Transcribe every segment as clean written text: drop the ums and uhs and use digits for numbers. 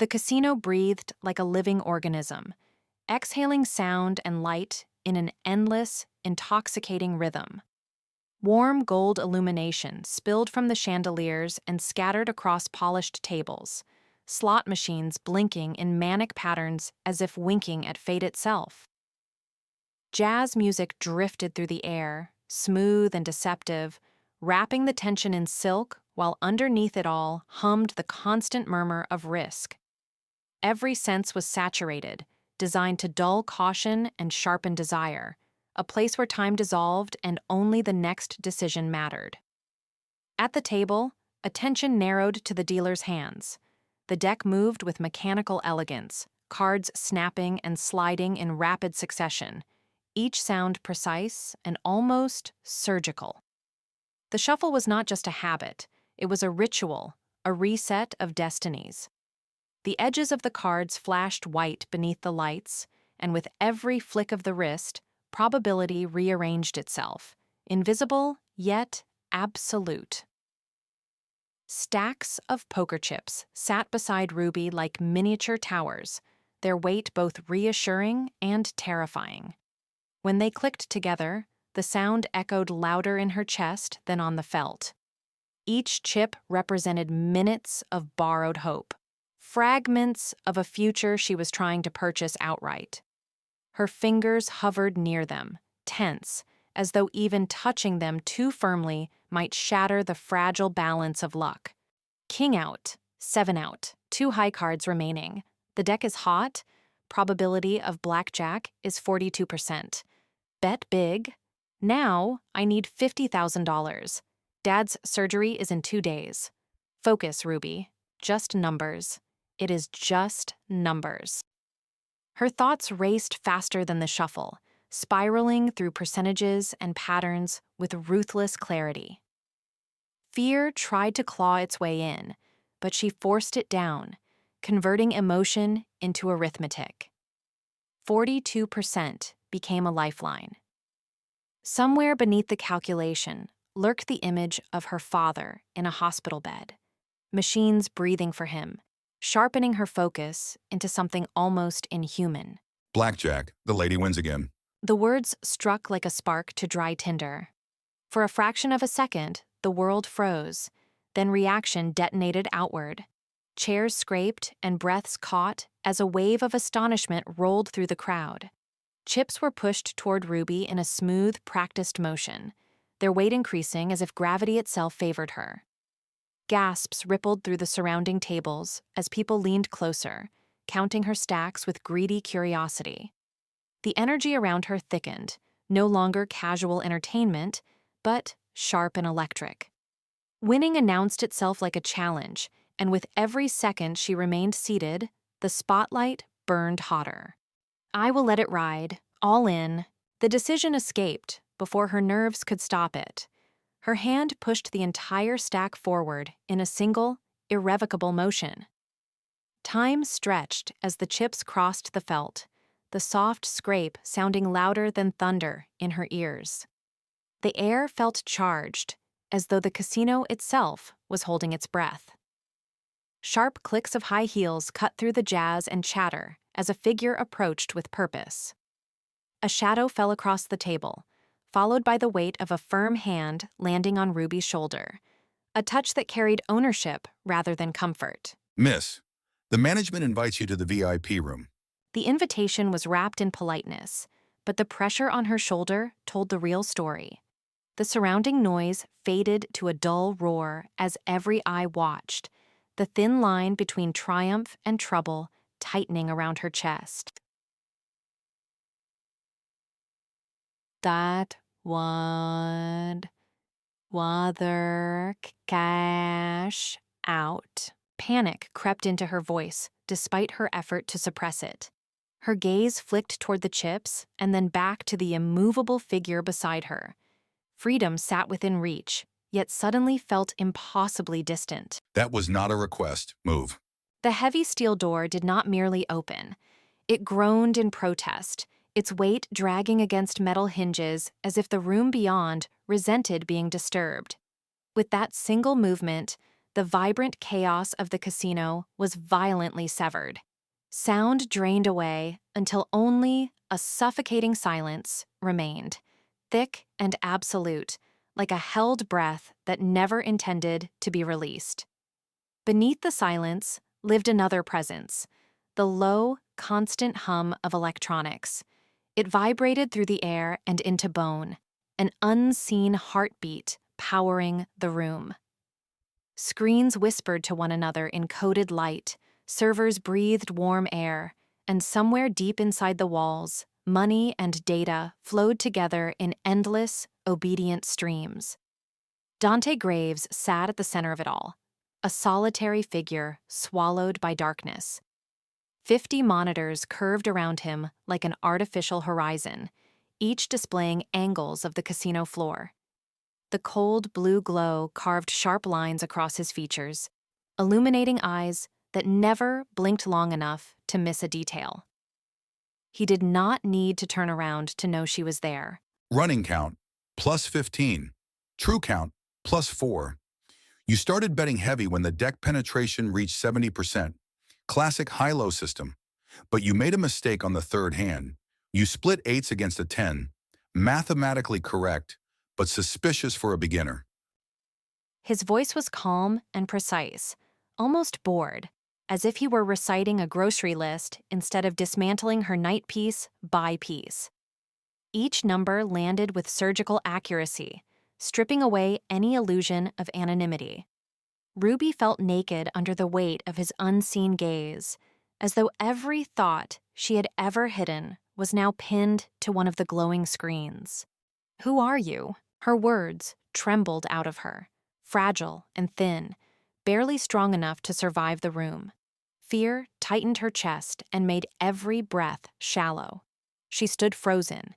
The casino breathed like a living organism, exhaling sound and light in an endless, intoxicating rhythm. Warm gold illumination spilled from the chandeliers and scattered across polished tables, slot machines blinking in manic patterns as if winking at fate itself. Jazz music drifted through the air, smooth and deceptive, wrapping the tension in silk while underneath it all hummed the constant murmur of risk. Every sense was saturated, designed to dull caution and sharpen desire, a place where time dissolved and only the next decision mattered. At the table, attention narrowed to the dealer's hands. The deck moved with mechanical elegance, cards snapping and sliding in rapid succession, each sound precise and almost surgical. The shuffle was not just a habit, it was a ritual, a reset of destinies. The edges of the cards flashed white beneath the lights, and with every flick of the wrist, probability rearranged itself, invisible yet absolute. Stacks of poker chips sat beside Ruby like miniature towers, their weight both reassuring and terrifying. When they clicked together, the sound echoed louder in her chest than on the felt. Each chip represented minutes of borrowed hope, fragments of a future she was trying to purchase outright. Her fingers hovered near them, tense, as though even touching them too firmly might shatter the fragile balance of luck. King out, 7 out, 2 high cards remaining. The deck is hot. Probability of blackjack is 42%. Bet big. Now I need $50,000. Dad's surgery is in 2 days. Focus, Ruby. Just numbers. It is just numbers. Her thoughts raced faster than the shuffle, spiraling through percentages and patterns with ruthless clarity. Fear tried to claw its way in, but she forced it down, converting emotion into arithmetic. 42% became a lifeline. Somewhere beneath the calculation lurked the image of her father in a hospital bed, machines breathing for him, sharpening her focus into something almost inhuman. Blackjack, the lady wins again. The words struck like a spark to dry tinder. For a fraction of a second, the world froze, then reaction detonated outward. Chairs scraped and breaths caught as a wave of astonishment rolled through the crowd. Chips were pushed toward Ruby in a smooth, practiced motion, their weight increasing as if gravity itself favored her. Gasps rippled through the surrounding tables as people leaned closer, counting her stacks with greedy curiosity. The energy around her thickened, no longer casual entertainment, but sharp and electric. Winning announced itself like a challenge, and with every second she remained seated, the spotlight burned hotter. I will let it ride, all in. The decision escaped before her nerves could stop it. Her hand pushed the entire stack forward in a single, irrevocable motion. Time stretched as the chips crossed the felt, the soft scrape sounding louder than thunder in her ears. The air felt charged, as though the casino itself was holding its breath. Sharp clicks of high heels cut through the jazz and chatter as a figure approached with purpose. A shadow fell across the table, followed by the weight of a firm hand landing on Ruby's shoulder, a touch that carried ownership rather than comfort. Miss, the management invites you to the VIP room. The invitation was wrapped in politeness, but the pressure on her shoulder told the real story. The surrounding noise faded to a dull roar as every eye watched, the thin line between triumph and trouble tightening around her chest. That would rather cash out. Panic crept into her voice, despite her effort to suppress it. Her gaze flicked toward the chips and then back to the immovable figure beside her. Freedom sat within reach, yet suddenly felt impossibly distant. That was not a request. Move. The heavy steel door did not merely open. It groaned in protest, its weight dragging against metal hinges as if the room beyond resented being disturbed. With that single movement, The vibrant chaos of the casino was violently severed. Sound drained away until only a suffocating silence remained, thick and absolute, like a held breath that never intended to be released. Beneath the silence lived another presence, the low, constant hum of electronics. It vibrated through the air and into bone, an unseen heartbeat powering the room. Screens whispered to one another in coded light, servers breathed warm air, and somewhere deep inside the walls, money and data flowed together in endless, obedient streams. Dante Graves sat at the center of it all, a solitary figure swallowed by darkness. 50 monitors curved around him like an artificial horizon, each displaying angles of the casino floor. The cold blue glow carved sharp lines across his features, illuminating eyes that never blinked long enough to miss a detail. He did not need to turn around to know she was there. Running count, plus 15. True count, plus 4. You started betting heavy when the deck penetration reached 70%. Classic high-low system. But you made a mistake on the third hand. You split 8s against a 10. Mathematically correct, but suspicious for a beginner. His voice was calm and precise, almost bored, as if he were reciting a grocery list instead of dismantling her night piece by piece. Each number landed with surgical accuracy, stripping away any illusion of anonymity. Ruby felt naked under the weight of his unseen gaze, as though every thought she had ever hidden was now pinned to one of the glowing screens. "Who are you?" Her words trembled out of her, fragile and thin, barely strong enough to survive the room. Fear tightened her chest and made every breath shallow. She stood frozen,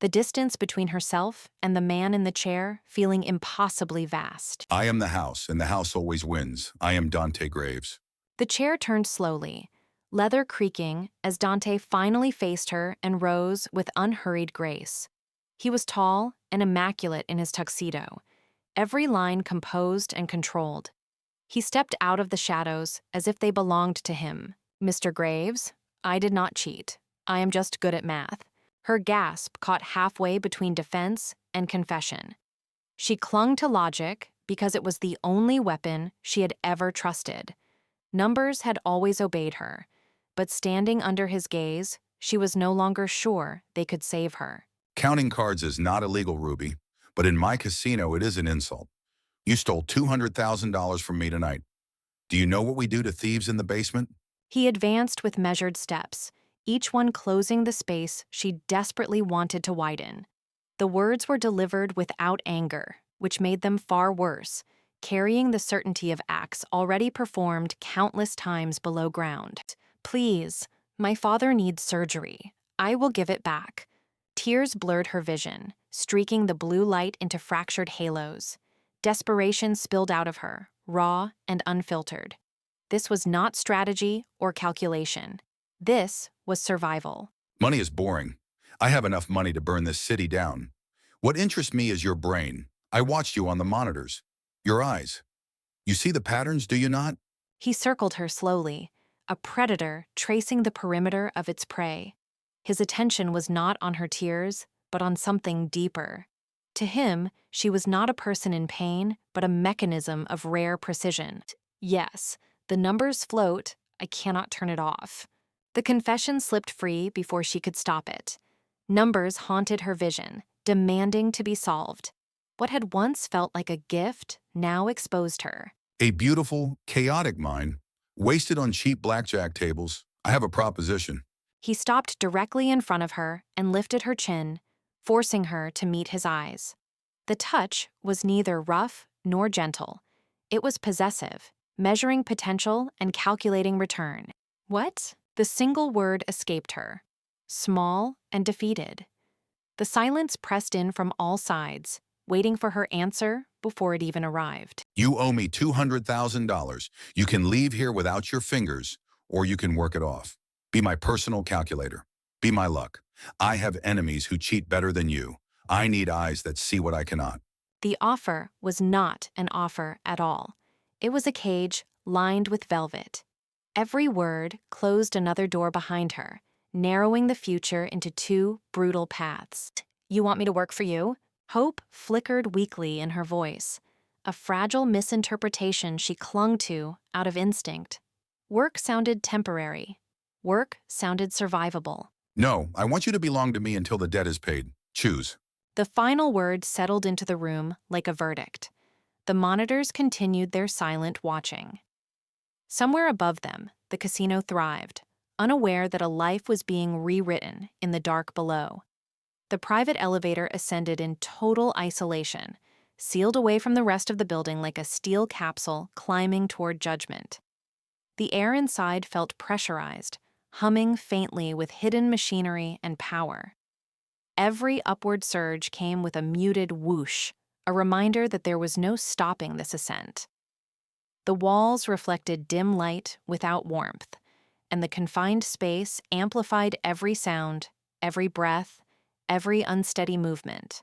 the distance between herself and the man in the chair feeling impossibly vast. I am the house, and the house always wins. I am Dante Graves. The chair turned slowly, leather creaking as Dante finally faced her and rose with unhurried grace. He was tall and immaculate in his tuxedo, every line composed and controlled. He stepped out of the shadows as if they belonged to him. "Mr. Graves, I did not cheat. I am just good at math." Her gasp caught halfway between defense and confession. She clung to logic because it was the only weapon she had ever trusted. Numbers had always obeyed her, but standing under his gaze, she was no longer sure they could save her. Counting cards is not illegal, Ruby, but in my casino it is an insult. You stole $200,000 from me tonight. Do you know what we do to thieves in the basement? He advanced with measured steps, each one closing the space she desperately wanted to widen. The words were delivered without anger, which made them far worse, carrying the certainty of acts already performed countless times below ground. "Please, my father needs surgery. I will give it back." Tears blurred her vision, streaking the blue light into fractured halos. Desperation spilled out of her, raw and unfiltered. This was not strategy or calculation. This was survival. Money is boring. I have enough money to burn this city down. What interests me is your brain. I watched you on the monitors. Your eyes. You see the patterns, do you not? He circled her slowly, a predator tracing the perimeter of its prey. His attention was not on her tears, but on something deeper. To him, she was not a person in pain, but a mechanism of rare precision. "Yes, the numbers float. I cannot turn it off." The confession slipped free before she could stop it. Numbers haunted her vision, demanding to be solved. What had once felt like a gift now exposed her. A beautiful, chaotic mind, wasted on cheap blackjack tables. I have a proposition. He stopped directly in front of her and lifted her chin, forcing her to meet his eyes. The touch was neither rough nor gentle. It was possessive, measuring potential and calculating return. "What?" The single word escaped her. Small and defeated. The silence pressed in from all sides, waiting for her answer before it even arrived. You owe me $200,000. You can leave here without your fingers, or you can work it off. Be my personal calculator. Be my luck. I have enemies who cheat better than you. I need eyes that see what I cannot. The offer was not an offer at all. It was a cage lined with velvet. Every word closed another door behind her, narrowing the future into two brutal paths. You want me to work for you? Hope flickered weakly in her voice, a fragile misinterpretation she clung to out of instinct. Work sounded temporary. Work sounded survivable. No, I want you to belong to me until the debt is paid. Choose. The final word settled into the room like a verdict. The monitors continued their silent watching. Somewhere above them, the casino thrived, unaware that a life was being rewritten in the dark below. The private elevator ascended in total isolation, sealed away from the rest of the building like a steel capsule climbing toward judgment. The air inside felt pressurized, humming faintly with hidden machinery and power. Every upward surge came with a muted whoosh, a reminder that there was no stopping this ascent. The walls reflected dim light without warmth, and the confined space amplified every sound, every breath, every unsteady movement.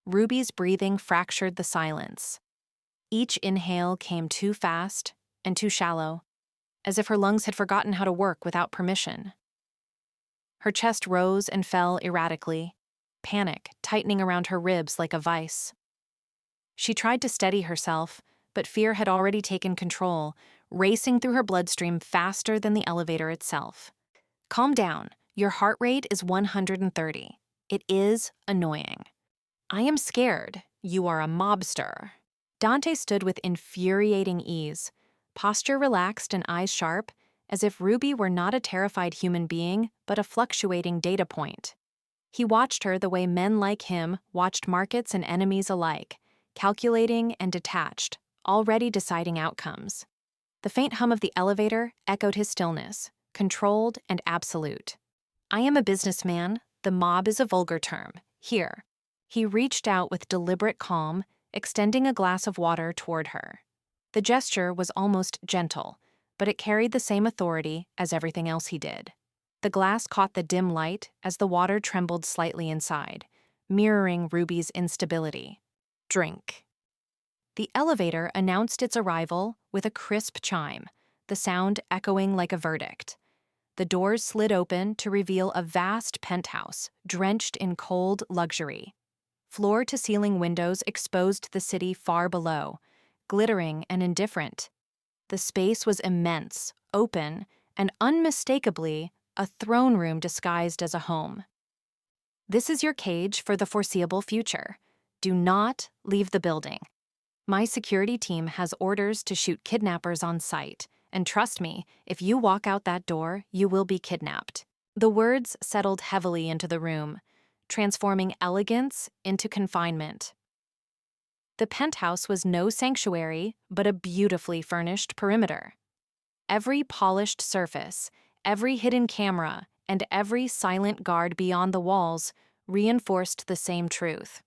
Ruby's breathing fractured the silence. Each inhale came too fast and too shallow, as if her lungs had forgotten how to work without permission. Her chest rose and fell erratically, panic tightening around her ribs like a vice. She tried to steady herself, but fear had already taken control, racing through her bloodstream faster than the elevator itself. Calm down. Your heart rate is 130. It is annoying. I am scared. You are a mobster. Dante stood with infuriating ease, posture relaxed and eyes sharp, as if Ruby were not a terrified human being, but a fluctuating data point. He watched her the way men like him watched markets and enemies alike, calculating and detached, already deciding outcomes. The faint hum of the elevator echoed his stillness, controlled and absolute. I am a businessman. The mob is a vulgar term. Here. He reached out with deliberate calm, extending a glass of water toward her. The gesture was almost gentle, but it carried the same authority as everything else he did. The glass caught the dim light as the water trembled slightly inside, mirroring Ruby's instability. Drink. The elevator announced its arrival with a crisp chime, the sound echoing like a verdict. The doors slid open to reveal a vast penthouse, drenched in cold luxury. Floor-to-ceiling windows exposed the city far below, glittering and indifferent. The space was immense, open, and unmistakably a throne room disguised as a home. This is your cage for the foreseeable future. Do not leave the building. My security team has orders to shoot kidnappers on sight, and trust me, if you walk out that door, you will be kidnapped. The words settled heavily into the room, transforming elegance into confinement. The penthouse was no sanctuary, but a beautifully furnished perimeter. Every polished surface, every hidden camera, and every silent guard beyond the walls reinforced the same truth.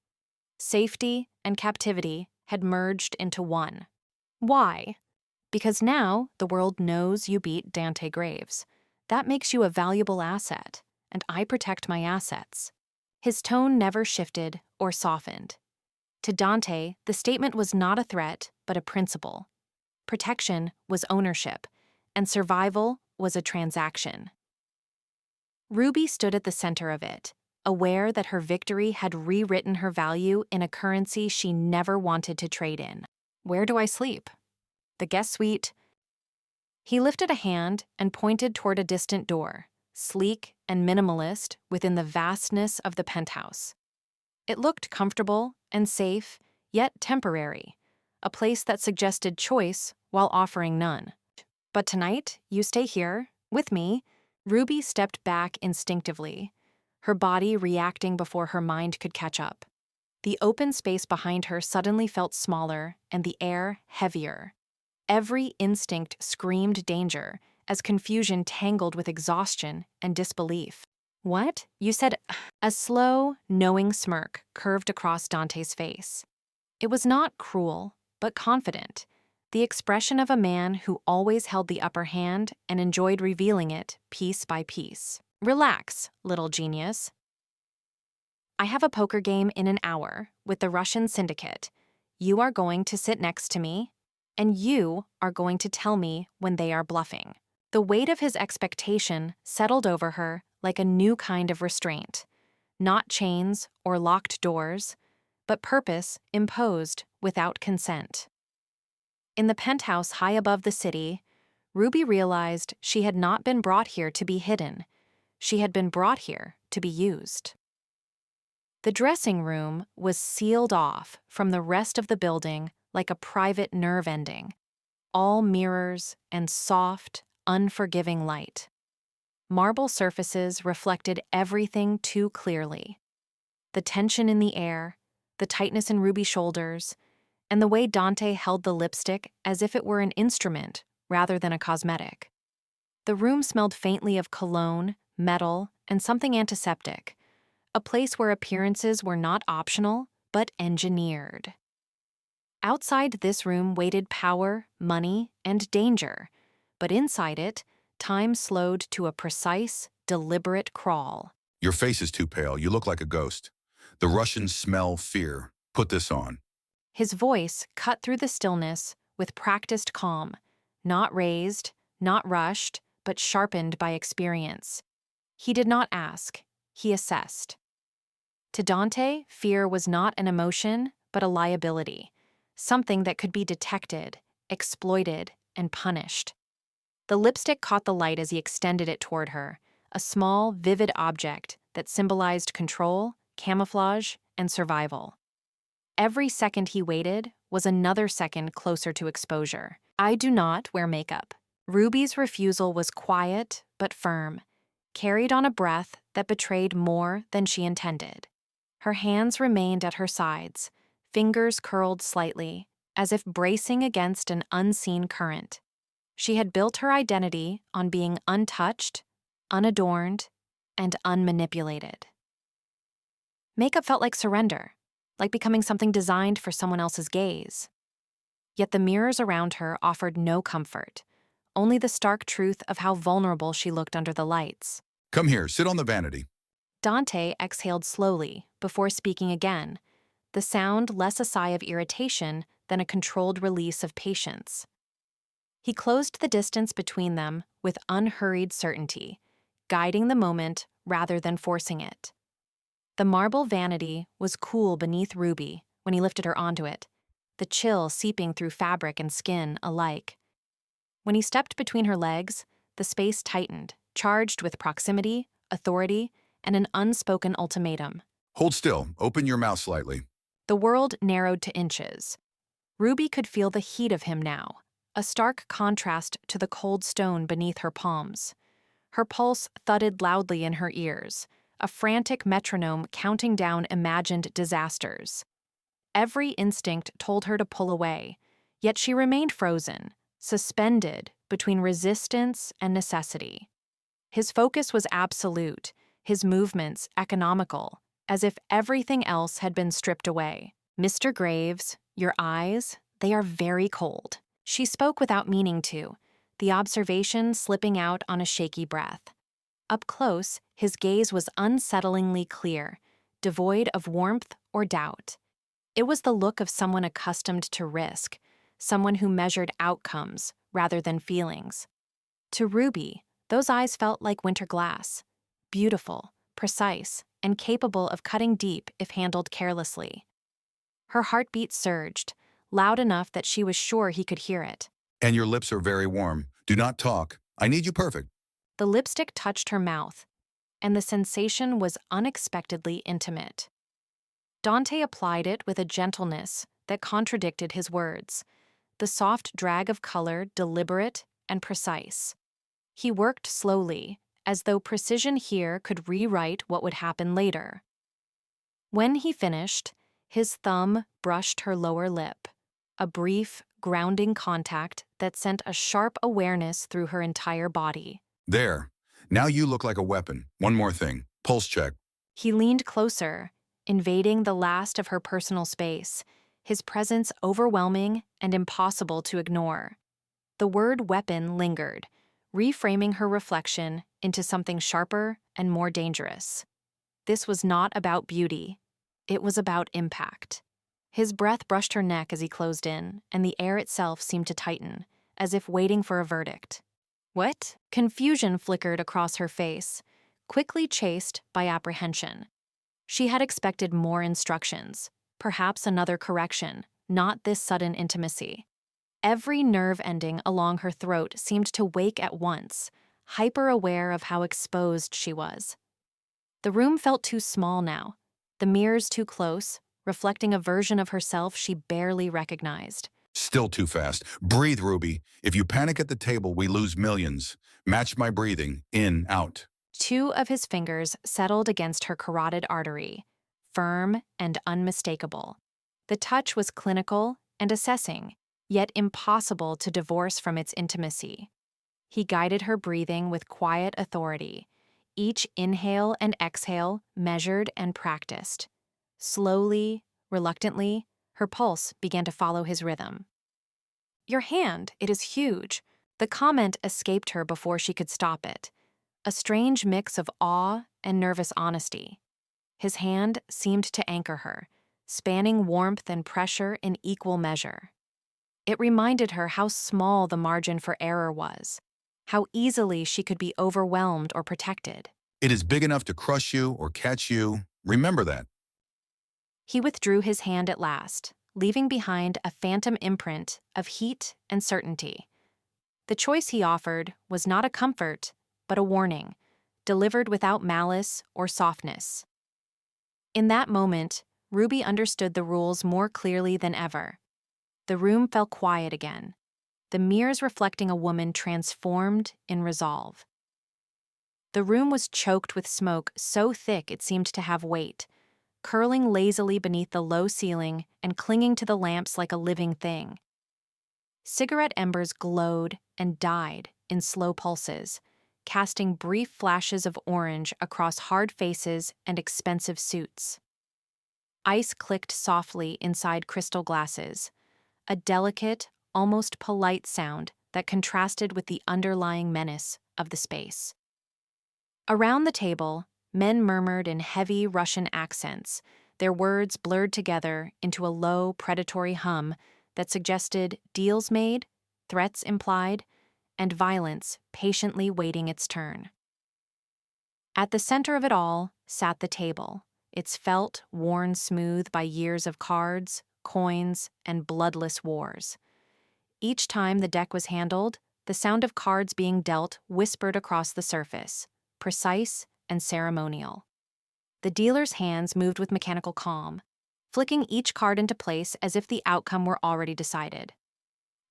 Safety and captivity had merged into one. Why? Because now the world knows you beat Dante Graves. That makes you a valuable asset, and I protect my assets. His tone never shifted or softened. To Dante, the statement was not a threat, but a principle. Protection was ownership, and survival was a transaction. Ruby stood at the center of it, aware that her victory had rewritten her value in a currency she never wanted to trade in. Where do I sleep? The guest suite. He lifted a hand and pointed toward a distant door, sleek and minimalist within the vastness of the penthouse. It looked comfortable and safe, yet temporary, a place that suggested choice while offering none. But tonight, you stay here, with me. Ruby stepped back instinctively, her body reacting before her mind could catch up. The open space behind her suddenly felt smaller and the air heavier. Every instinct screamed danger as confusion tangled with exhaustion and disbelief. What? You said... A slow, knowing smirk curved across Dante's face. It was not cruel, but confident, the expression of a man who always held the upper hand and enjoyed revealing it piece by piece. Relax, little genius. I have a poker game in an hour with the Russian syndicate. You are going to sit next to me. and you are going to tell me when they are bluffing. The weight of his expectation settled over her like a new kind of restraint. Not chains or locked doors, but purpose imposed without consent. In the penthouse high above the city, Ruby realized she had not been brought here to be hidden. She had been brought here to be used. The dressing room was sealed off from the rest of the building like a private nerve ending, all mirrors and soft, unforgiving light. Marble surfaces reflected everything too clearly. The tension in the air, the tightness in Ruby's shoulders, and the way Dante held the lipstick as if it were an instrument rather than a cosmetic. The room smelled faintly of cologne, metal, and something antiseptic, a place where appearances were not optional, but engineered. Outside this room waited power, money, and danger, but inside it, time slowed to a precise, deliberate crawl. Your face is too pale. You look like a ghost. The Russians smell fear. Put this on. His voice cut through the stillness with practiced calm, not raised, not rushed, but sharpened by experience. He did not ask, he assessed. To Dante, fear was not an emotion, but a liability, something that could be detected, exploited, and punished. The lipstick caught the light as he extended it toward her, a small, vivid object that symbolized control, camouflage, and survival. Every second he waited was another second closer to exposure. I do not wear makeup. Ruby's refusal was quiet but firm, carried on a breath that betrayed more than she intended. Her hands remained at her sides, fingers curled slightly, as if bracing against an unseen current. She had built her identity on being untouched, unadorned, and unmanipulated. Makeup felt like surrender, like becoming something designed for someone else's gaze. Yet the mirrors around her offered no comfort, only the stark truth of how vulnerable she looked under the lights. Come here, sit on the vanity. Dante exhaled slowly before speaking again, the sound less a sigh of irritation than a controlled release of patience. He closed the distance between them with unhurried certainty, guiding the moment rather than forcing it. The marble vanity was cool beneath Ruby when he lifted her onto it, the chill seeping through fabric and skin alike. When he stepped between her legs, the space tightened, charged with proximity, authority, and an unspoken ultimatum. Hold still. Open your mouth slightly. The world narrowed to inches. Ruby could feel the heat of him now, a stark contrast to the cold stone beneath her palms. Her pulse thudded loudly in her ears, a frantic metronome counting down imagined disasters. Every instinct told her to pull away, yet she remained frozen, suspended between resistance and necessity. His focus was absolute, his movements economical, as if everything else had been stripped away. "Mr. Graves, your eyes, they are very cold." She spoke without meaning to, the observation slipping out on a shaky breath. Up close, his gaze was unsettlingly clear, devoid of warmth or doubt. It was the look of someone accustomed to risk, someone who measured outcomes rather than feelings. To Ruby, those eyes felt like winter glass, beautiful, precise, and capable of cutting deep if handled carelessly. Her heartbeat surged, loud enough that she was sure he could hear it. And your lips are very warm. Do not talk. I need you perfect. The lipstick touched her mouth, and the sensation was unexpectedly intimate. Dante applied it with a gentleness that contradicted his words, the soft drag of color deliberate and precise. He worked slowly, as though precision here could rewrite what would happen later. When he finished, his thumb brushed her lower lip, a brief, grounding contact that sent a sharp awareness through her entire body. There. Now you look like a weapon. One more thing. Pulse check. He leaned closer, invading the last of her personal space, his presence overwhelming and impossible to ignore. The word weapon lingered, reframing her reflection into something sharper and more dangerous. This was not about beauty. It was about impact. His breath brushed her neck as he closed in, and the air itself seemed to tighten, as if waiting for a verdict. What? Confusion flickered across her face, quickly chased by apprehension. She had expected more instructions, perhaps another correction, not this sudden intimacy. Every nerve ending along her throat seemed to wake at once, hyper-aware of how exposed she was. The room felt too small now, the mirrors too close, reflecting a version of herself she barely recognized. Still too fast. Breathe, Ruby. If you panic at the table, we lose millions. Match my breathing. In, out. Two of his fingers settled against her carotid artery, firm and unmistakable. The touch was clinical and assessing, yet impossible to divorce from its intimacy. He guided her breathing with quiet authority, each inhale and exhale measured and practiced. Slowly, reluctantly, her pulse began to follow his rhythm. "Your hand, it is huge." The comment escaped her before she could stop it, a strange mix of awe and nervous honesty. His hand seemed to anchor her, spanning warmth and pressure in equal measure. It reminded her how small the margin for error was, how easily she could be overwhelmed or protected. It is big enough to crush you or catch you. Remember that. He withdrew his hand at last, leaving behind a phantom imprint of heat and certainty. The choice he offered was not a comfort, but a warning, delivered without malice or softness. In that moment, Ruby understood the rules more clearly than ever. The room fell quiet again, the mirrors reflecting a woman transformed in resolve. The room was choked with smoke so thick it seemed to have weight, curling lazily beneath the low ceiling and clinging to the lamps like a living thing. Cigarette embers glowed and died in slow pulses, casting brief flashes of orange across hard faces and expensive suits. Ice clicked softly inside crystal glasses, a delicate, almost polite sound that contrasted with the underlying menace of the space. Around the table, men murmured in heavy Russian accents, their words blurred together into a low, predatory hum that suggested deals made, threats implied, and violence patiently waiting its turn. At the center of it all sat the table, its felt worn smooth by years of cards, coins, and bloodless wars. Each time the deck was handled, the sound of cards being dealt whispered across the surface, precise and ceremonial. The dealer's hands moved with mechanical calm, flicking each card into place as if the outcome were already decided.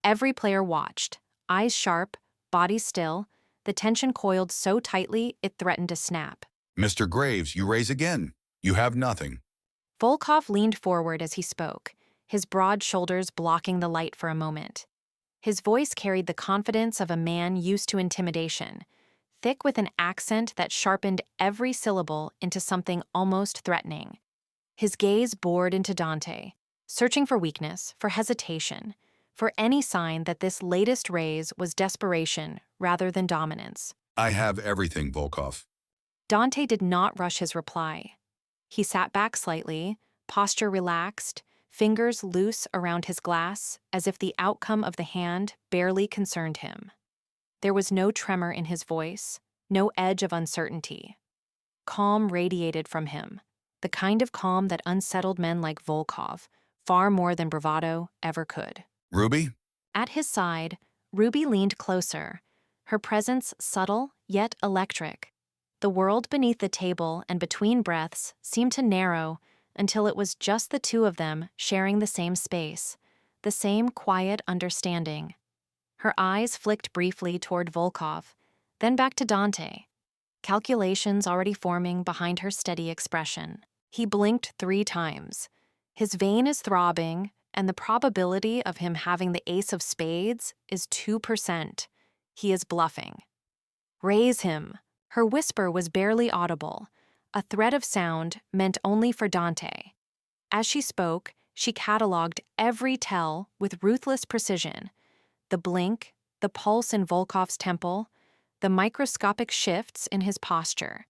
Every player watched, eyes sharp, bodies still, the tension coiled so tightly it threatened to snap. Mr. Graves, you raise again. You have nothing. Volkov leaned forward as he spoke, his broad shoulders blocking the light for a moment. His voice carried the confidence of a man used to intimidation, thick with an accent that sharpened every syllable into something almost threatening. His gaze bored into Dante, searching for weakness, for hesitation, for any sign that this latest raise was desperation rather than dominance. I have everything, Volkov. Dante did not rush his reply. He sat back slightly, posture relaxed, fingers loose around his glass, as if the outcome of the hand barely concerned him. There was no tremor in his voice, no edge of uncertainty. Calm radiated from him, the kind of calm that unsettled men like Volkov, far more than bravado ever could. Ruby? At his side, Ruby leaned closer, her presence subtle yet electric. The world beneath the table and between breaths seemed to narrow until it was just the two of them sharing the same space, the same quiet understanding. Her eyes flicked briefly toward Volkov, then back to Dante, calculations already forming behind her steady expression. He blinked 3 times. His vein is throbbing, and the probability of him having the ace of spades is 2%. He is bluffing. "Raise him." Her whisper was barely audible, a thread of sound meant only for Dante. As she spoke, she cataloged every tell with ruthless precision. The blink, the pulse in Volkov's temple, the microscopic shifts in his posture.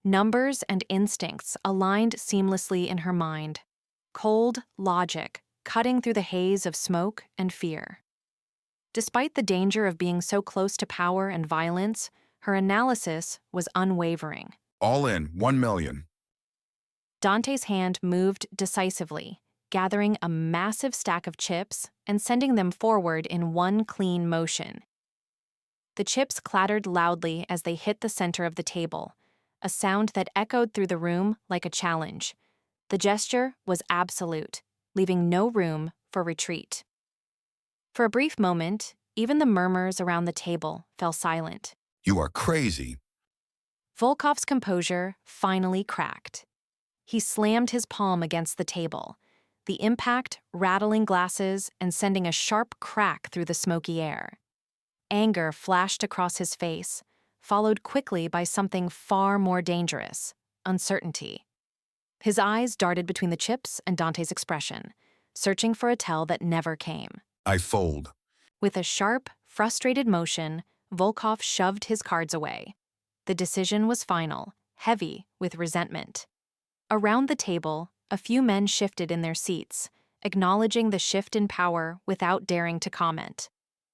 Numbers and instincts aligned seamlessly in her mind. Cold logic cutting through the haze of smoke and fear. Despite the danger of being so close to power and violence, her analysis was unwavering. All in, 1 million. Dante's hand moved decisively, gathering a massive stack of chips and sending them forward in one clean motion. The chips clattered loudly as they hit the center of the table, a sound that echoed through the room like a challenge. The gesture was absolute, leaving no room for retreat. For a brief moment, even the murmurs around the table fell silent. You are crazy. Volkov's composure finally cracked. He slammed his palm against the table, the impact rattling glasses and sending a sharp crack through the smoky air. Anger flashed across his face, followed quickly by something far more dangerous: uncertainty. His eyes darted between the chips and Dante's expression, searching for a tell that never came. I fold. With a sharp, frustrated motion, Volkov shoved his cards away. The decision was final, heavy with resentment. Around the table, a few men shifted in their seats, acknowledging the shift in power without daring to comment.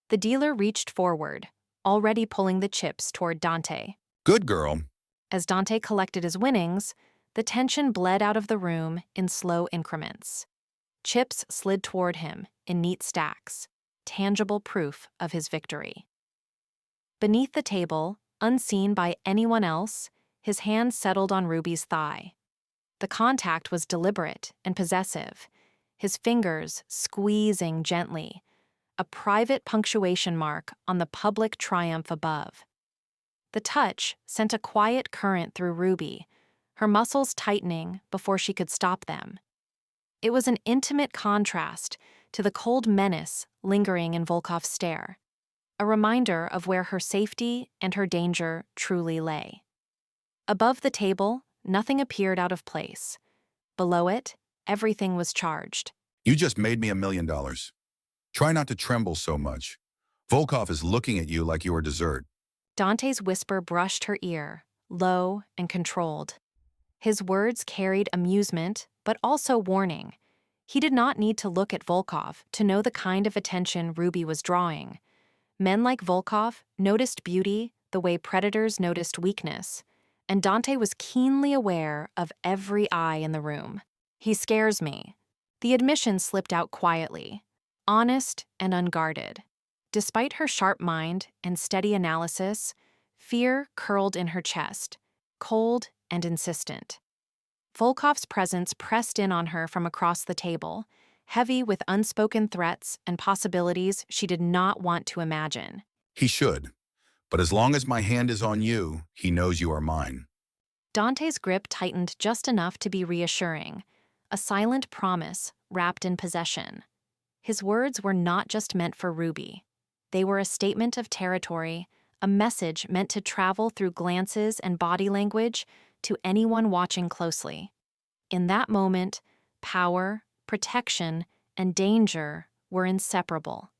The dealer reached forward, already pulling the chips toward Dante. Good girl. As Dante collected his winnings, the tension bled out of the room in slow increments. Chips slid toward him in neat stacks, tangible proof of his victory. Beneath the table, unseen by anyone else, his hand settled on Ruby's thigh. The contact was deliberate and possessive, his fingers squeezing gently, a private punctuation mark on the public triumph above. The touch sent a quiet current through Ruby, her muscles tightening before she could stop them. It was an intimate contrast to the cold menace lingering in Volkov's stare, a reminder of where her safety and her danger truly lay. Above the table, nothing appeared out of place. Below it, everything was charged. You just made me $1 million. Try not to tremble so much. Volkov is looking at you like you are dessert. Dante's whisper brushed her ear, low and controlled. His words carried amusement, but also warning. He did not need to look at Volkov to know the kind of attention Ruby was drawing. Men like Volkov noticed beauty the way predators noticed weakness, and Dante was keenly aware of every eye in the room. He scares me. The admission slipped out quietly, honest and unguarded. Despite her sharp mind and steady analysis, fear curled in her chest, cold and insistent. Volkov's presence pressed in on her from across the table, heavy with unspoken threats and possibilities she did not want to imagine. He should. But as long as my hand is on you, he knows you are mine. Dante's grip tightened just enough to be reassuring, a silent promise wrapped in possession. His words were not just meant for Ruby. They were a statement of territory, a message meant to travel through glances and body language to anyone watching closely. In that moment, power, protection, and danger were inseparable,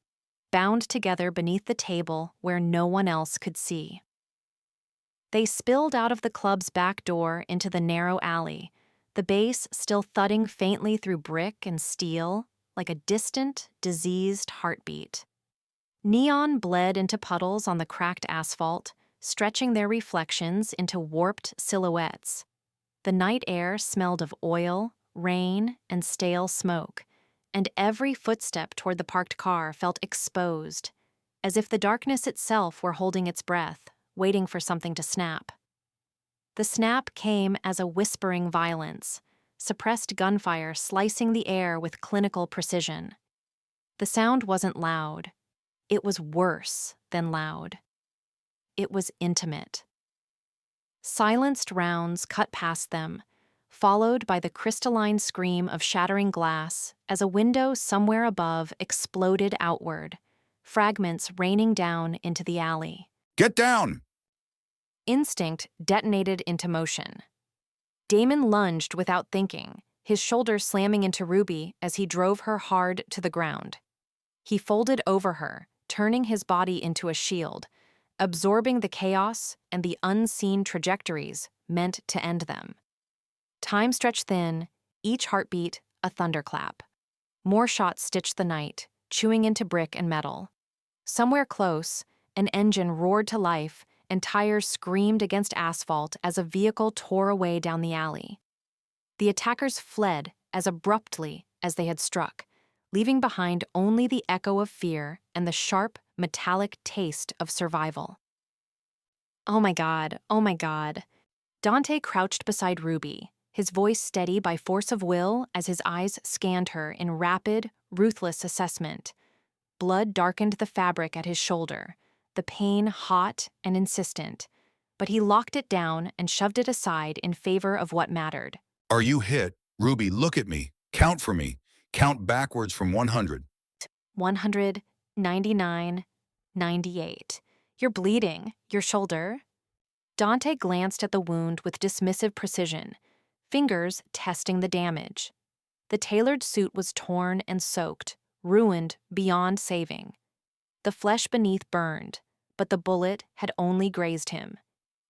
bound together beneath the table where no one else could see. They spilled out of the club's back door into the narrow alley, the bass still thudding faintly through brick and steel like a distant, diseased heartbeat. Neon bled into puddles on the cracked asphalt, stretching their reflections into warped silhouettes. The night air smelled of oil, rain, and stale smoke, and every footstep toward the parked car felt exposed, as if the darkness itself were holding its breath, waiting for something to snap. The snap came as a whispering violence, suppressed gunfire slicing the air with clinical precision. The sound wasn't loud. It was worse than loud. It was intimate. Silenced rounds cut past them, followed by the crystalline scream of shattering glass as a window somewhere above exploded outward, fragments raining down into the alley. Get down! Instinct detonated into motion. Damon lunged without thinking, his shoulder slamming into Ruby as he drove her hard to the ground. He folded over her, turning his body into a shield, absorbing the chaos and the unseen trajectories meant to end them. Time stretched thin, each heartbeat a thunderclap. More shots stitched the night, chewing into brick and metal. Somewhere close, an engine roared to life, and tires screamed against asphalt as a vehicle tore away down the alley. The attackers fled as abruptly as they had struck, leaving behind only the echo of fear and the sharp, metallic taste of survival. Oh my God, oh my God. Dante crouched beside Ruby, his voice steady by force of will as his eyes scanned her in rapid, ruthless assessment. Blood darkened the fabric at his shoulder, the pain hot and insistent, but he locked it down and shoved it aside in favor of what mattered. Are you hit? Ruby, look at me. Count for me. Count backwards from 100. 199, 98. You're bleeding. Your shoulder? Dante glanced at the wound with dismissive precision, fingers testing the damage. The tailored suit was torn and soaked, ruined beyond saving. The flesh beneath burned, but the bullet had only grazed him.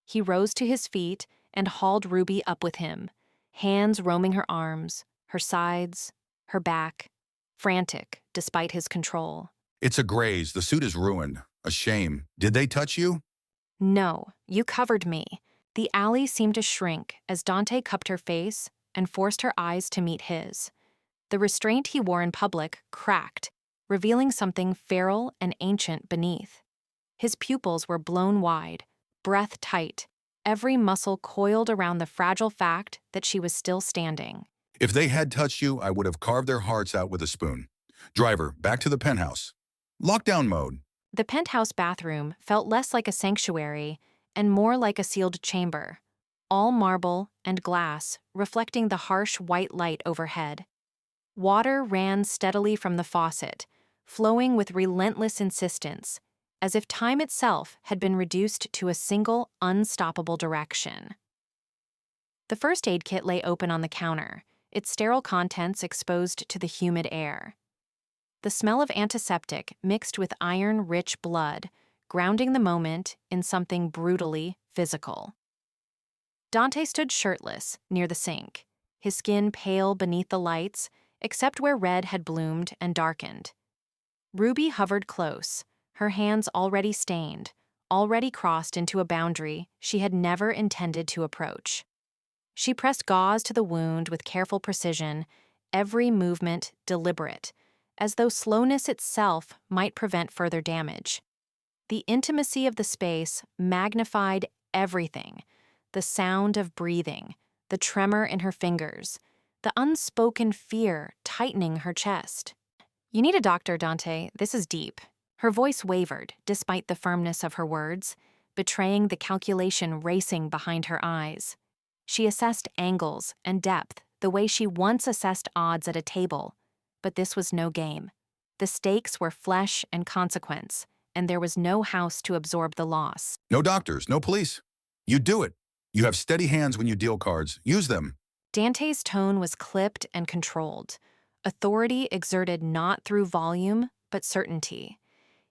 He rose to his feet and hauled Ruby up with him, hands roaming her arms, her sides, her back, frantic despite his control. It's a graze. The suit is ruined. A shame. Did they touch you? No, you covered me. The alley seemed to shrink as Dante cupped her face and forced her eyes to meet his. The restraint he wore in public cracked, revealing something feral and ancient beneath. His pupils were blown wide, breath tight, every muscle coiled around the fragile fact that she was still standing. If they had touched you, I would have carved their hearts out with a spoon. Driver, back to the penthouse. Lockdown mode. The penthouse bathroom felt less like a sanctuary and more like a sealed chamber, all marble and glass, reflecting the harsh white light overhead. Water ran steadily from the faucet, flowing with relentless insistence, as if time itself had been reduced to a single, unstoppable direction. The first aid kit lay open on the counter, its sterile contents exposed to the humid air. The smell of antiseptic mixed with iron-rich blood, grounding the moment in something brutally physical. Dante stood shirtless near the sink, his skin pale beneath the lights, except where red had bloomed and darkened. Ruby hovered close, her hands already stained, already crossed into a boundary she had never intended to approach. She pressed gauze to the wound with careful precision, every movement deliberate, as though slowness itself might prevent further damage. The intimacy of the space magnified everything, the sound of breathing, the tremor in her fingers, the unspoken fear tightening her chest. You need a doctor, Dante. This is deep. Her voice wavered, despite the firmness of her words, betraying the calculation racing behind her eyes. She assessed angles and depth the way she once assessed odds at a table, but this was no game. The stakes were flesh and consequence, and there was no house to absorb the loss. No doctors, no police. You do it. You have steady hands when you deal cards. Use them. Dante's tone was clipped and controlled, authority exerted not through volume, but certainty.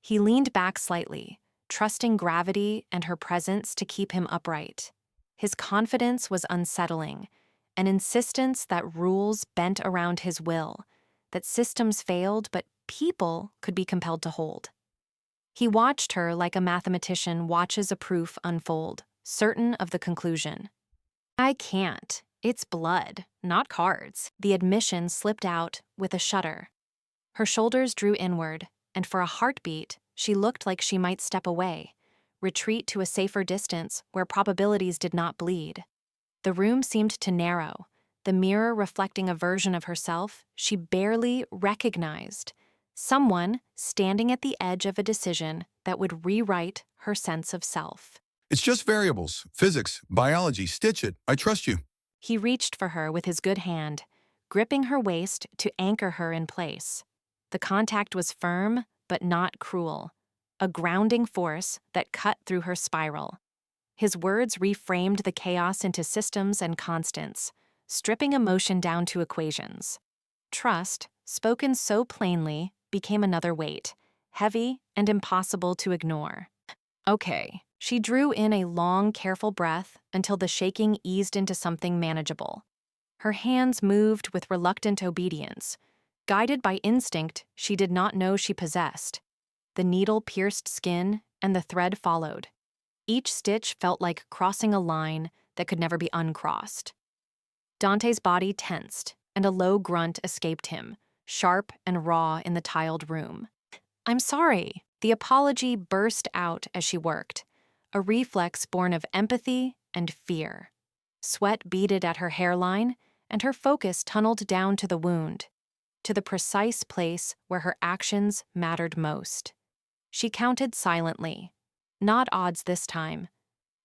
He leaned back slightly, trusting gravity and her presence to keep him upright. His confidence was unsettling, an insistence that rules bent around his will, that systems failed but people could be compelled to hold. He watched her like a mathematician watches a proof unfold, certain of the conclusion. I can't. It's blood, not cards. The admission slipped out with a shudder. Her shoulders drew inward, and for a heartbeat, she looked like she might step away, retreat to a safer distance where probabilities did not bleed. The room seemed to narrow, the mirror reflecting a version of herself she barely recognized, someone standing at the edge of a decision that would rewrite her sense of self. It's just variables. Physics, biology. Stitch it. I trust you. He reached for her with his good hand, gripping her waist to anchor her in place. The contact was firm, but not cruel, a grounding force that cut through her spiral. His words reframed the chaos into systems and constants, stripping emotion down to equations. Trust, spoken so plainly, became another weight, heavy and impossible to ignore. Okay. She drew in a long, careful breath until the shaking eased into something manageable. Her hands moved with reluctant obedience, guided by instinct she did not know she possessed. The needle pierced skin, and the thread followed. Each stitch felt like crossing a line that could never be uncrossed. Dante's body tensed, and a low grunt escaped him, sharp and raw in the tiled room. "I'm sorry." The apology burst out as she worked, a reflex born of empathy and fear. Sweat beaded at her hairline, and her focus tunneled down to the wound, to the precise place where her actions mattered most. She counted silently, not odds this time,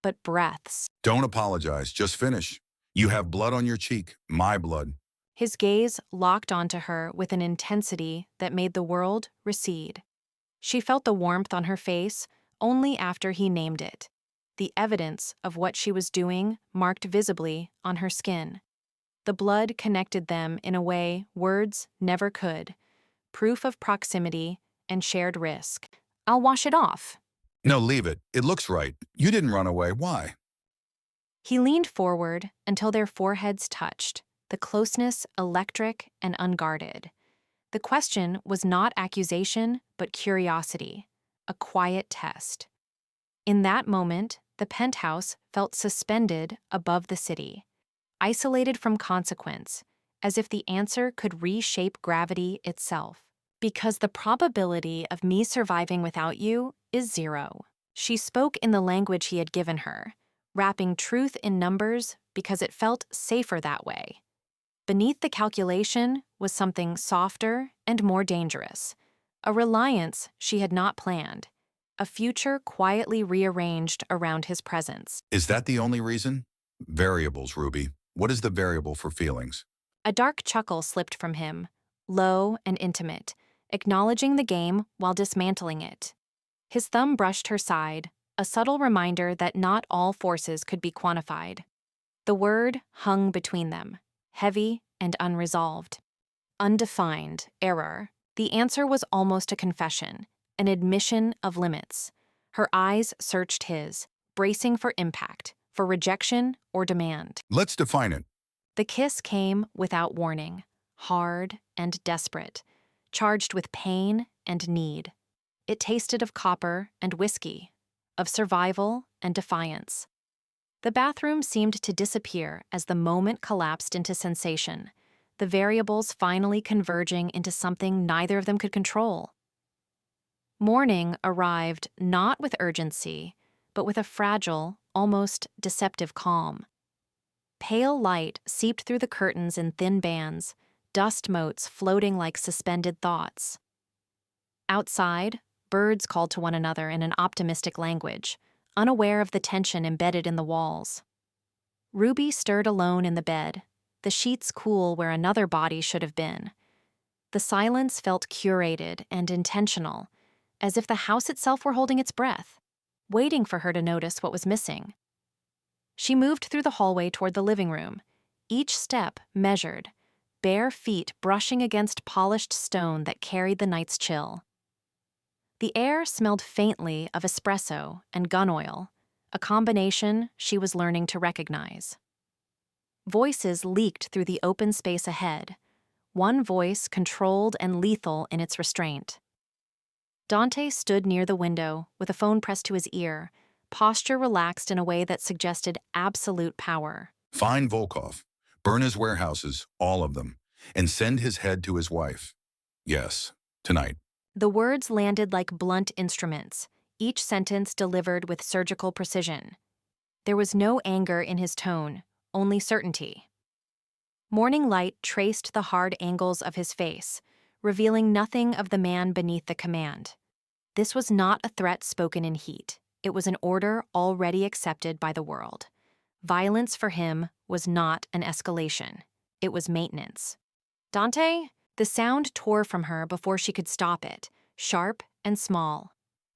but breaths. Don't apologize, just finish. You have blood on your cheek, my blood. His gaze locked onto her with an intensity that made the world recede. She felt the warmth on her face only after he named it, the evidence of what she was doing marked visibly on her skin. The blood connected them in a way words never could, proof of proximity and shared risk. "I'll wash it off." No, leave it. It looks right. You didn't run away. Why? He leaned forward until their foreheads touched, the closeness electric and unguarded. The question was not accusation, but curiosity, a quiet test. In that moment, the penthouse felt suspended above the city, isolated from consequence, as if the answer could reshape gravity itself. "Because the probability of me surviving without you is 0. She spoke in the language he had given her, wrapping truth in numbers because it felt safer that way. Beneath the calculation was something softer and more dangerous, a reliance she had not planned, a future quietly rearranged around his presence. Is that the only reason? Variables, Ruby. What is the variable for feelings? A dark chuckle slipped from him, low and intimate, acknowledging the game while dismantling it. His thumb brushed her side, a subtle reminder that not all forces could be quantified. The word hung between them, heavy and unresolved. Undefined error. The answer was almost a confession, an admission of limits. Her eyes searched his, bracing for impact, for rejection or demand. Let's define it. The kiss came without warning, hard and desperate, charged with pain and need. It tasted of copper and whiskey, of survival and defiance. The bathroom seemed to disappear as the moment collapsed into sensation, the variables finally converging into something neither of them could control. Morning arrived not with urgency, but with a fragile, almost deceptive calm. Pale light seeped through the curtains in thin bands, dust motes floating like suspended thoughts. Outside, birds called to one another in an optimistic language, unaware of the tension embedded in the walls. Ruby stirred alone in the bed, the sheets cool where another body should have been. The silence felt curated and intentional, as if the house itself were holding its breath, waiting for her to notice what was missing. She moved through the hallway toward the living room, each step measured, bare feet brushing against polished stone that carried the night's chill. The air smelled faintly of espresso and gun oil, a combination she was learning to recognize. Voices leaked through the open space ahead, one voice controlled and lethal in its restraint. Dante stood near the window with a phone pressed to his ear, posture relaxed in a way that suggested absolute power. Find Volkov, burn his warehouses, all of them, and send his head to his wife. Yes, tonight. The words landed like blunt instruments, each sentence delivered with surgical precision. There was no anger in his tone, only certainty. Morning light traced the hard angles of his face, revealing nothing of the man beneath the command. This was not a threat spoken in heat. It was an order already accepted by the world. Violence for him was not an escalation. It was maintenance. "Dante?" The sound tore from her before she could stop it, sharp and small.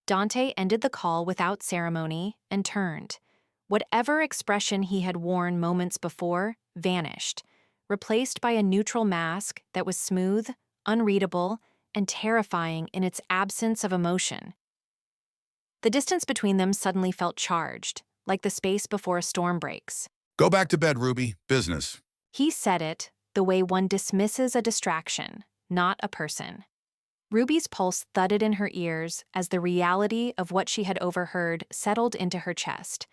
Dante ended the call without ceremony and turned. Whatever expression he had worn moments before vanished, replaced by a neutral mask that was smooth, unreadable, and terrifying in its absence of emotion. The distance between them suddenly felt charged, like the space before a storm breaks. Go back to bed, Ruby. Business. He said it the way one dismisses a distraction, not a person. Ruby's pulse thudded in her ears as the reality of what she had overheard settled into her chest.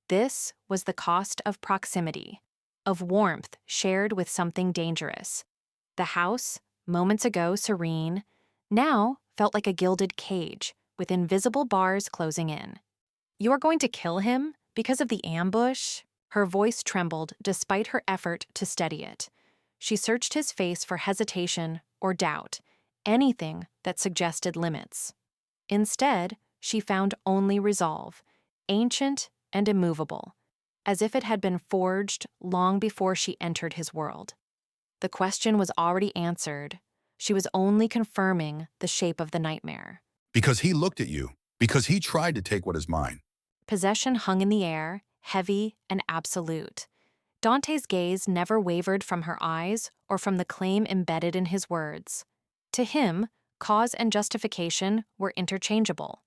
This was the cost of proximity, of warmth shared with something dangerous. The house, moments ago serene, now felt like a gilded cage with invisible bars closing in. "You are going to kill him because of the ambush?" Her voice trembled despite her effort to steady it. She searched his face for hesitation or doubt, anything that suggested limits. Instead, she found only resolve, ancient and immovable, as if it had been forged long before she entered his world. The question was already answered. She was only confirming the shape of the nightmare. Because he looked at you. Because he tried to take what is mine. Possession hung in the air, heavy and absolute. Dante's gaze never wavered from her eyes or from the claim embedded in his words. To him, cause and justification were interchangeable.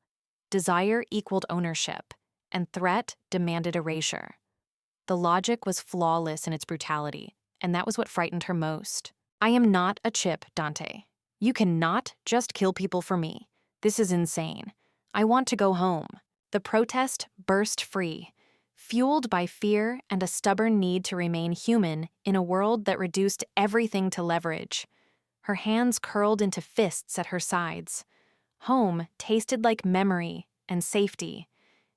Desire equaled ownership, and threat demanded erasure. The logic was flawless in its brutality, and that was what frightened her most. "I am not a chip, Dante. You cannot just kill people for me. This is insane. I want to go home." The protest burst free, fueled by fear and a stubborn need to remain human in a world that reduced everything to leverage. Her hands curled into fists at her sides. Home tasted like memory and safety.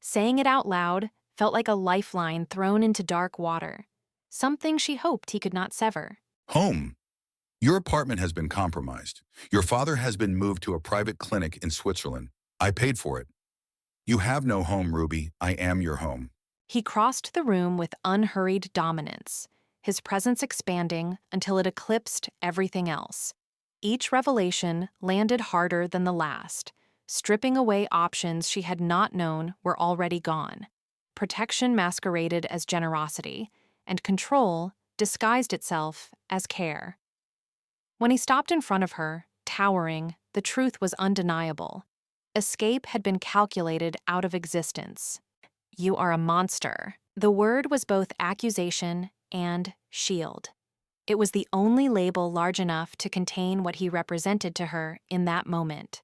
Saying it out loud felt like a lifeline thrown into dark water, something she hoped he could not sever. Home. Your apartment has been compromised. Your father has been moved to a private clinic in Switzerland. I paid for it. You have no home, Ruby. I am your home. He crossed the room with unhurried dominance, his presence expanding until it eclipsed everything else. Each revelation landed harder than the last, stripping away options she had not known were already gone. Protection masqueraded as generosity, and control disguised itself as care. When he stopped in front of her, towering, the truth was undeniable. Escape had been calculated out of existence. "You are a monster." The word was both accusation and shield. It was the only label large enough to contain what he represented to her in that moment.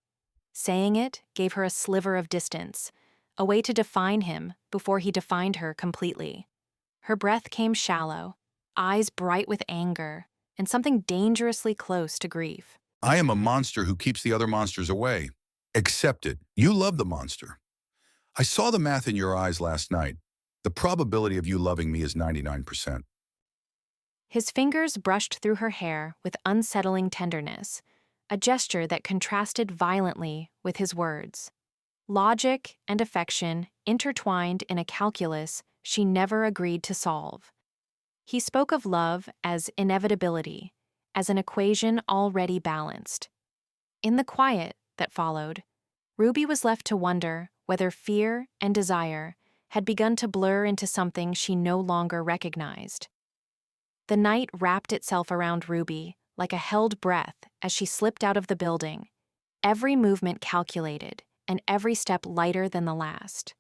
Saying it gave her a sliver of distance, a way to define him before he defined her completely. Her breath came shallow, eyes bright with anger, and something dangerously close to grief. I am a monster who keeps the other monsters away. Accept it. You love the monster. I saw the math in your eyes last night. The probability of you loving me is 99%. His fingers brushed through her hair with unsettling tenderness, a gesture that contrasted violently with his words. Logic and affection intertwined in a calculus she never agreed to solve. He spoke of love as inevitability, as an equation already balanced. In the quiet that followed, Ruby was left to wonder whether fear and desire had begun to blur into something she no longer recognized. The night wrapped itself around Ruby like a held breath as she slipped out of the building, every movement calculated and every step lighter than the last.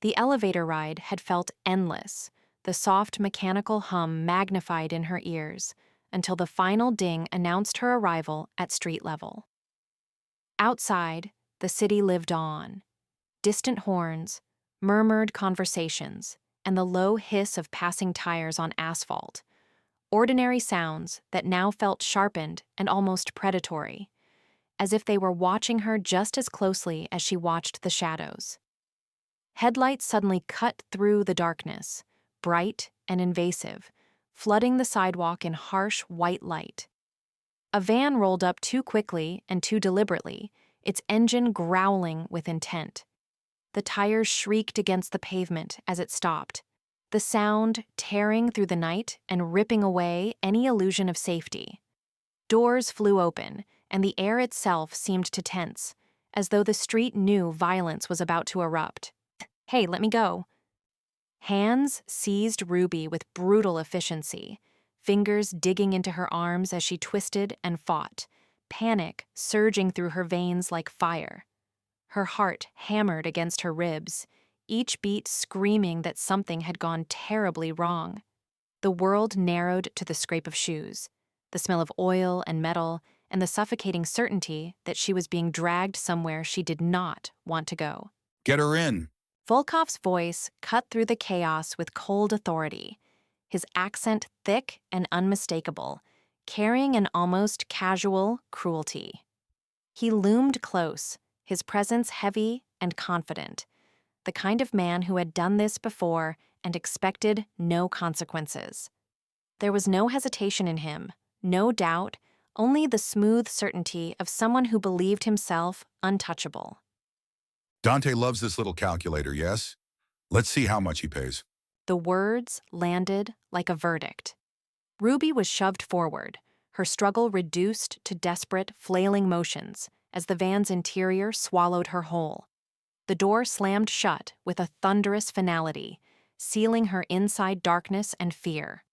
The elevator ride had felt endless, the soft mechanical hum magnified in her ears until the final ding announced her arrival at street level. Outside, the city lived on. Distant horns, murmured conversations, and the low hiss of passing tires on asphalt. Ordinary sounds that now felt sharpened and almost predatory, as if they were watching her just as closely as she watched the shadows. Headlights suddenly cut through the darkness, bright and invasive, flooding the sidewalk in harsh white light. A van rolled up too quickly and too deliberately, its engine growling with intent. The tires shrieked against the pavement as it stopped, the sound tearing through the night and ripping away any illusion of safety. Doors flew open, and the air itself seemed to tense, as though the street knew violence was about to erupt. "Hey, let me go." Hands seized Ruby with brutal efficiency, fingers digging into her arms as she twisted and fought, panic surging through her veins like fire. Her heart hammered against her ribs, each beat screaming that something had gone terribly wrong. The world narrowed to the scrape of shoes, the smell of oil and metal, and the suffocating certainty that she was being dragged somewhere she did not want to go. Get her in. Volkov's voice cut through the chaos with cold authority, his accent thick and unmistakable, carrying an almost casual cruelty. He loomed close, his presence heavy and confident, the kind of man who had done this before and expected no consequences. There was no hesitation in him, no doubt, only the smooth certainty of someone who believed himself untouchable. Dante loves this little calculator, yes? Let's see how much he pays. The words landed like a verdict. Ruby was shoved forward, her struggle reduced to desperate, flailing motions as the van's interior swallowed her whole. The door slammed shut with a thunderous finality, sealing her inside darkness and fear.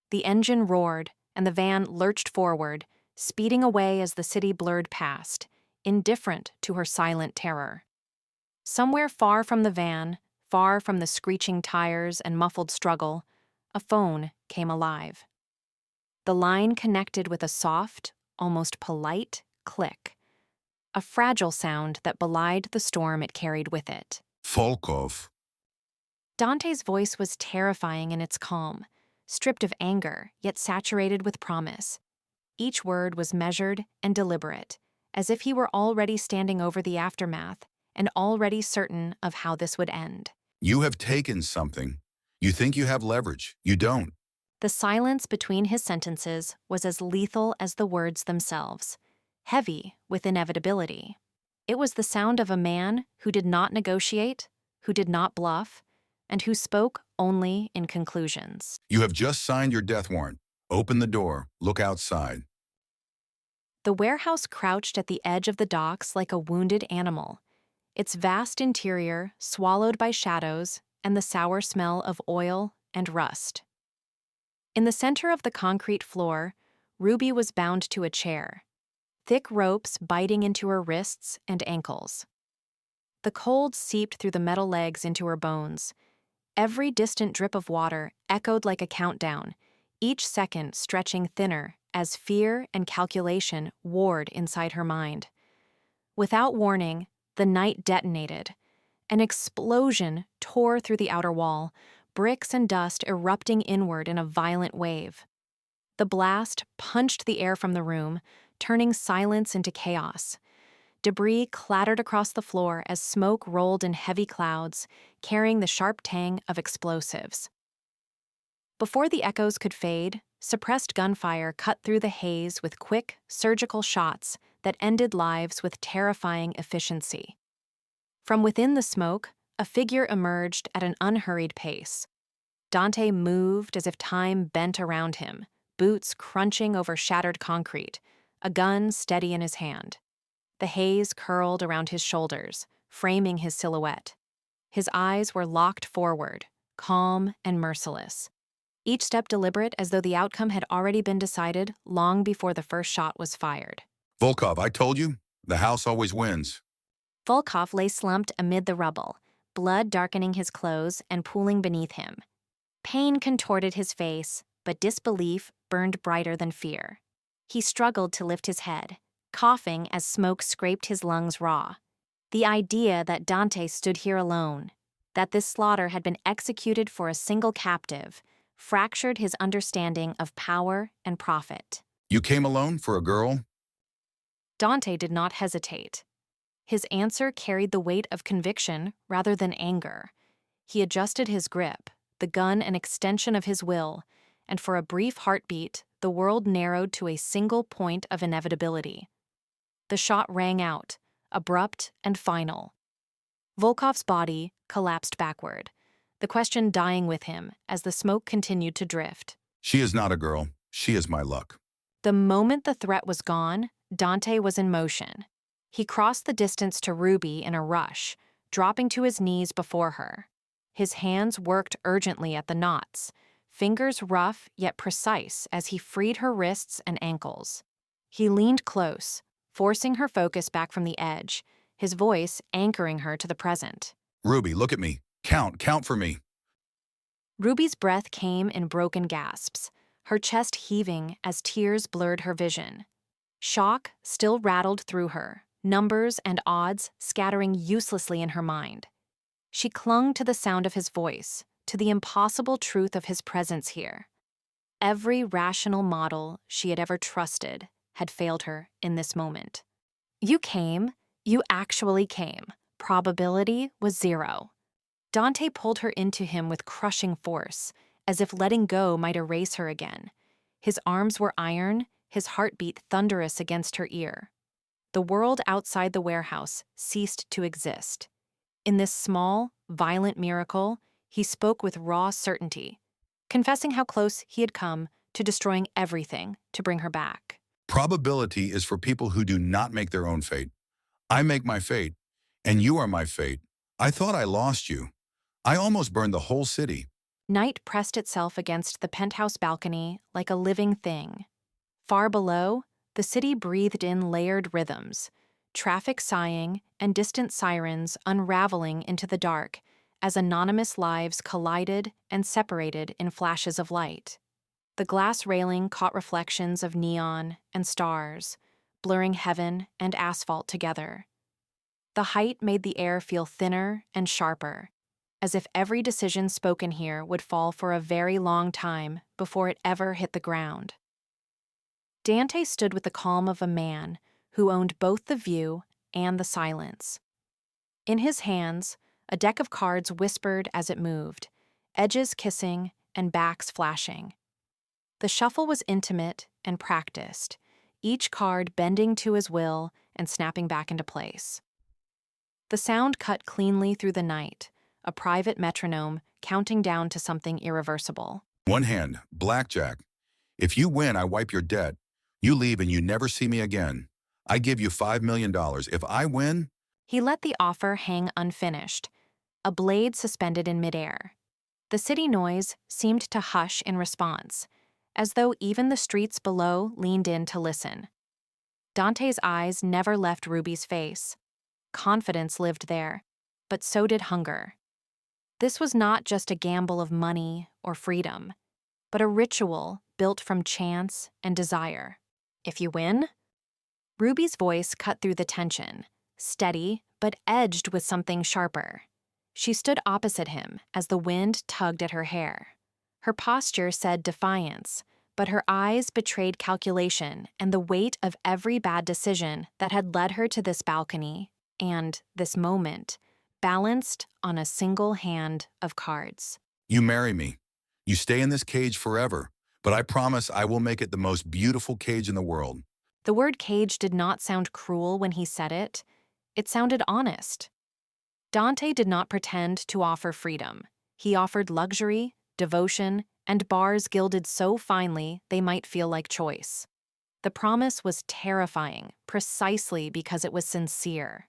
The engine roared, and the van lurched forward, speeding away as the city blurred past, indifferent to her silent terror. Somewhere far from the van, far from the screeching tires and muffled struggle, a phone came alive. The line connected with a soft, almost polite click, a fragile sound that belied the storm it carried with it. Volkov. Dante's voice was terrifying in its calm, stripped of anger, yet saturated with promise. Each word was measured and deliberate, as if he were already standing over the aftermath and already certain of how this would end. You have taken something. You think you have leverage. You don't. The silence between his sentences was as lethal as the words themselves, heavy with inevitability. It was the sound of a man who did not negotiate, who did not bluff, and who spoke only in conclusions. You have just signed your death warrant. Open the door. Look outside. The warehouse crouched at the edge of the docks like a wounded animal, its vast interior swallowed by shadows and the sour smell of oil and rust. In the center of the concrete floor, Ruby was bound to a chair, thick ropes biting into her wrists and ankles. The cold seeped through the metal legs into her bones. Every distant drip of water echoed like a countdown, each second stretching thinner as fear and calculation warred inside her mind. Without warning, the night detonated. An explosion tore through the outer wall, bricks and dust erupting inward in a violent wave. The blast punched the air from the room, turning silence into chaos. Debris clattered across the floor as smoke rolled in heavy clouds, carrying the sharp tang of explosives. Before the echoes could fade, suppressed gunfire cut through the haze with quick, surgical shots that ended lives with terrifying efficiency. From within the smoke, a figure emerged at an unhurried pace. Dante moved as if time bent around him, boots crunching over shattered concrete, a gun steady in his hand. The haze curled around his shoulders, framing his silhouette. His eyes were locked forward, calm and merciless. Each step deliberate as though the outcome had already been decided long before the first shot was fired. Volkov, I told you, the house always wins. Volkov lay slumped amid the rubble, blood darkening his clothes and pooling beneath him. Pain contorted his face, but disbelief burned brighter than fear. He struggled to lift his head, coughing as smoke scraped his lungs raw. The idea that Dante stood here alone, that this slaughter had been executed for a single captive, fractured his understanding of power and profit. You came alone for a girl? Dante did not hesitate. His answer carried the weight of conviction rather than anger. He adjusted his grip, the gun an extension of his will, and for a brief heartbeat, the world narrowed to a single point of inevitability. The shot rang out, abrupt and final. Volkov's body collapsed backward, the question dying with him as the smoke continued to drift. She is not a girl. She is my luck. The moment the threat was gone, Dante was in motion. He crossed the distance to Ruby in a rush, dropping to his knees before her. His hands worked urgently at the knots, fingers rough yet precise as he freed her wrists and ankles. He leaned close, forcing her focus back from the edge, his voice anchoring her to the present. Ruby, look at me. Count for me. Ruby's breath came in broken gasps, her chest heaving as tears blurred her vision. Shock still rattled through her, numbers and odds scattering uselessly in her mind. She clung to the sound of his voice, to the impossible truth of his presence here. Every rational model she had ever trusted had failed her in this moment. You came. You actually came. Probability was 0. Dante pulled her into him with crushing force, as if letting go might erase her again. His arms were iron, his heartbeat thunderous against her ear. The world outside the warehouse ceased to exist. In this small, violent miracle, he spoke with raw certainty, confessing how close he had come to destroying everything to bring her back. Probability is for people who do not make their own fate. I make my fate, and you are my fate. I thought I lost you. I almost burned the whole city. Night pressed itself against the penthouse balcony like a living thing. Far below, the city breathed in layered rhythms, traffic sighing and distant sirens unraveling into the dark as anonymous lives collided and separated in flashes of light. The glass railing caught reflections of neon and stars, blurring heaven and asphalt together. The height made the air feel thinner and sharper, as if every decision spoken here would fall for a very long time before it ever hit the ground. Dante stood with the calm of a man who owned both the view and the silence. In his hands, a deck of cards whispered as it moved, edges kissing and backs flashing. The shuffle was intimate and practiced, each card bending to his will and snapping back into place. The sound cut cleanly through the night, a private metronome counting down to something irreversible. One hand, blackjack. If you win, I wipe your debt. You leave and you never see me again. I give you $5 million. If I win... He let the offer hang unfinished, a blade suspended in midair. The city noise seemed to hush in response, as though even the streets below leaned in to listen. Dante's eyes never left Ruby's face. Confidence lived there, but so did hunger. This was not just a gamble of money or freedom, but a ritual built from chance and desire. If you win? Ruby's voice cut through the tension, steady but edged with something sharper. She stood opposite him as the wind tugged at her hair. Her posture said defiance, but her eyes betrayed calculation and the weight of every bad decision that had led her to this balcony and this moment, balanced on a single hand of cards. You marry me. You stay in this cage forever, but I promise I will make it the most beautiful cage in the world. The word cage did not sound cruel when he said it. It sounded honest. Dante did not pretend to offer freedom. He offered luxury, devotion, and bars gilded so finely they might feel like choice. The promise was terrifying, precisely because it was sincere.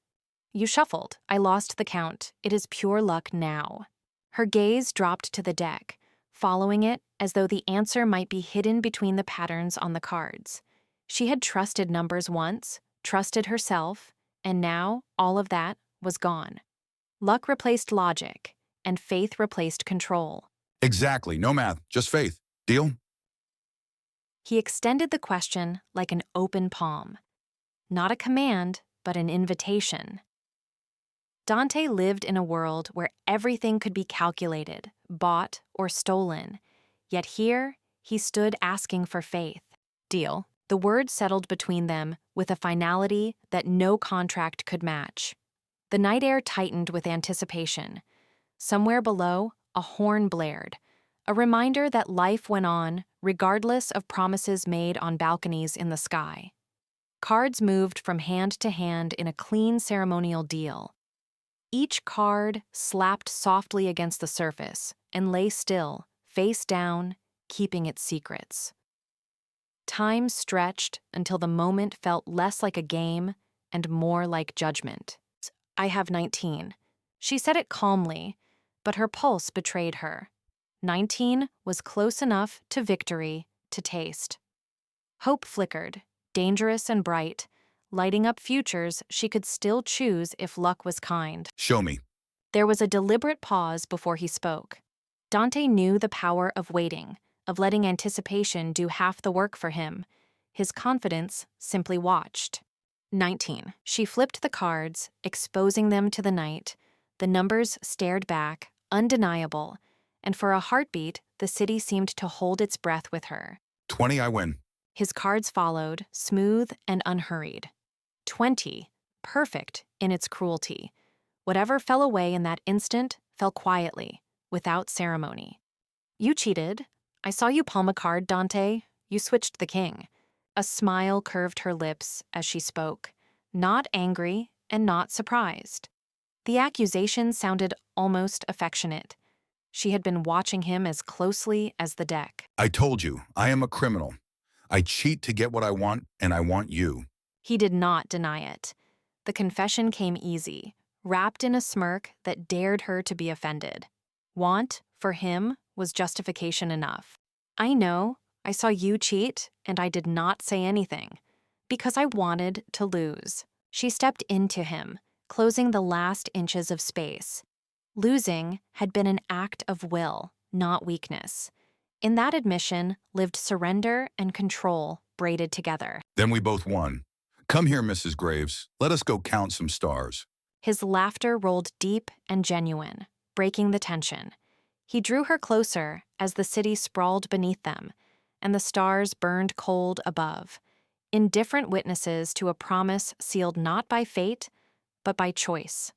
You shuffled. I lost the count. It is pure luck now. Her gaze dropped to the deck, following it as though the answer might be hidden between the patterns on the cards. She had trusted numbers once, trusted herself, and now all of that was gone. Luck replaced logic, and faith replaced control. Exactly. No math, just faith. Deal? He extended the question like an open palm. Not a command, but an invitation. Dante lived in a world where everything could be calculated, bought, or stolen. Yet here, he stood asking for faith. Deal. The words settled between them with a finality that no contract could match. The night air tightened with anticipation. Somewhere below, a horn blared, a reminder that life went on regardless of promises made on balconies in the sky. Cards moved from hand to hand in a clean ceremonial deal. Each card slapped softly against the surface and lay still, face down, keeping its secrets. Time stretched until the moment felt less like a game and more like judgment. I have 19. She said it calmly, but her pulse betrayed her. 19 was close enough to victory to taste. Hope flickered, dangerous and bright, lighting up futures she could still choose if luck was kind. Show me. There was a deliberate pause before he spoke. Dante knew the power of waiting, of letting anticipation do half the work for him. His confidence simply watched. 19. She flipped the cards, exposing them to the night. The numbers stared back, undeniable, and for a heartbeat, the city seemed to hold its breath with her. 20, I win. His cards followed, smooth and unhurried. 20, perfect in its cruelty. Whatever fell away in that instant fell quietly, without ceremony. You cheated. I saw you palm a card, Dante. You switched the king. A smile curved her lips as she spoke, not angry and not surprised. The accusation sounded almost affectionate. She had been watching him as closely as the deck. I told you, I am a criminal. I cheat to get what I want, and I want you. He did not deny it. The confession came easy, wrapped in a smirk that dared her to be offended. Want, for him, was justification enough. I know, I saw you cheat, and I did not say anything, because I wanted to lose. She stepped into him, closing the last inches of space. Losing had been an act of will, not weakness. In that admission lived surrender and control braided together. Then we both won. Come here, Mrs. Graves. Let us go count some stars. His laughter rolled deep and genuine, breaking the tension. He drew her closer as the city sprawled beneath them, and the stars burned cold above, indifferent witnesses to a promise sealed not by fate, but by choice.